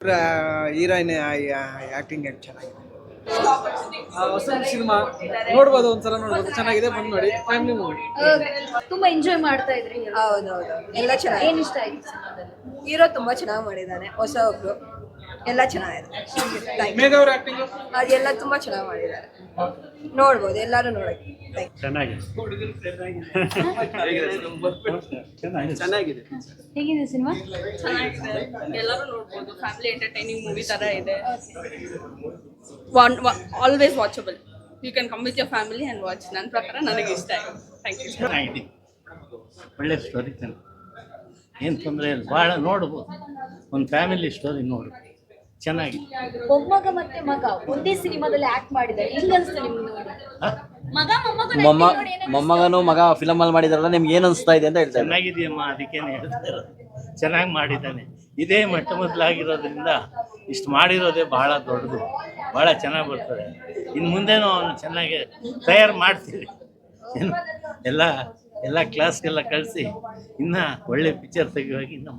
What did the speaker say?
Heroine acting ಚೆನ್ನಾಗಿದೆ. ಹೊಸ cinema ನೋಡ್ಬೋದು, ಒಂದ್ಸಲ ನೋಡ್ಬೋದು, ಚೆನ್ನಾಗಿದೆ, ಬಂದು ನೋಡಿ, ಫ್ಯಾಮಿಲಿ ಮೂವಿ. ತುಂಬಾ ಎಂಜಾಯ್ ಮಾಡ್ತಾ ಇದ್ರಿ. ಹೌದೌದು, ಎಲ್ಲ ಚೆನ್ನಾಗಿ. ಏನ್ ಇಷ್ಟ ಆಯ್ತು ಸಿನಿಮಾದಲ್ಲಿ? ಹೀರೋ ತುಂಬಾ ಚೆನ್ನಾಗಿ ಮಾಡಿದ್ದಾನೆ, ಹೊಸ ಒಬ್ರು, ಎಲ್ಲ ಚೆನ್ನಾಗಿದೆ. ಮೇಘ ಅವ್ರ ಆಕ್ಟಿಂಗ್ ಅದೆಲ್ಲ ತುಂಬಾ ಚೆನ್ನಾಗಿ ಮಾಡಿದ್ದಾರೆ, ನೋಡ್ಬೋದು, ಎಲ್ಲರೂ ನೋಡಕ್ಕೆ. ಚೆನ್ನಾಗಿದೆ. ಹೇಗಿದೆ ಸಿನಿಮಾ? ಚೆನ್ನಾಗಿದೆ, ಎಲ್ಲರೂ ನೋಡ್ಬೋದು, ಫ್ಯಾಮಿಲಿ ಎಂಟರ್ಟೈನಿಂಗ್ ಮೂವಿ ತರ ಇದೆ. Always watchable, you can come with your family and watch. ನನ್ನ ಪ್ರಕಾರ ನನಗೆ ಇಷ್ಟ ಆಯಿತು. Thank you. ಚೆನ್ನಾಗಿದೆ, ಒಳ್ಳೆ ಸ್ಟೋರಿ ಏನು ತೊಂದರೆ ಇಲ್ಲ, ಭಾಳ ನೋಡ್ಬೋದು, ಒಂದು ಫ್ಯಾಮಿಲಿ ಸ್ಟೋರಿ ನೋಡು, ಚೆನ್ನಾಗಿದೆ. ಮೊಮ್ಮಗ ಮತ್ತೆ ಮಗ ಒಂದೇ ಸಿನಿಮಾದಲ್ಲಿ ಆಕ್ಟ್ ಮಾಡಿದ್ದಾರೆ, ಹೆಂಗ್ ಅನ್ಸ್ತು ನಿಮ್ಗೆ ನೋಡಿ? ಮಗ ಮೊಮ್ಮಗನು ಮಗ ಫಿಲಮ್ ಅಲ್ಲಿ ಮಾಡಿದಾರಲ್ಲ, ನಿಮ್ಗೆ ಏನ್ ಅನ್ಸ್ತಾ ಇದೆ ಅಂತ ಹೇಳ್ತಾರೆ? ಚೆನ್ನಾಗಿದೆಯಮ್ಮ, ಅದಕ್ಕೇನೆ ಹೇಳ್ತಾ ಇರೋದು, ಚೆನ್ನಾಗಿ ಮಾಡಿದ್ದಾನೆ. ಇದೇ ಮೊಟ್ಟ ಮೊದಲಾಗಿರೋದ್ರಿಂದ ಇಷ್ಟು ಮಾಡಿರೋದೇ ಬಹಳ ದೊಡ್ಡದು, ಭಾಳ ಚೆನ್ನಾಗಿ ಬರ್ತದೆ. ಇನ್ನು ಮುಂದೆನೂ ಅವನು ಚೆನ್ನಾಗಿ ತಯಾರು ಮಾಡ್ತೀವಿ, ಏನು ಎಲ್ಲ ಕ್ಲಾಸ್ಗೆಲ್ಲ ಕಳಿಸಿ ಇನ್ನೂ ಒಳ್ಳೆ ಪಿಕ್ಚರ್ ತೆಗೆಯುವಾಗಿ ಇನ್ನೂ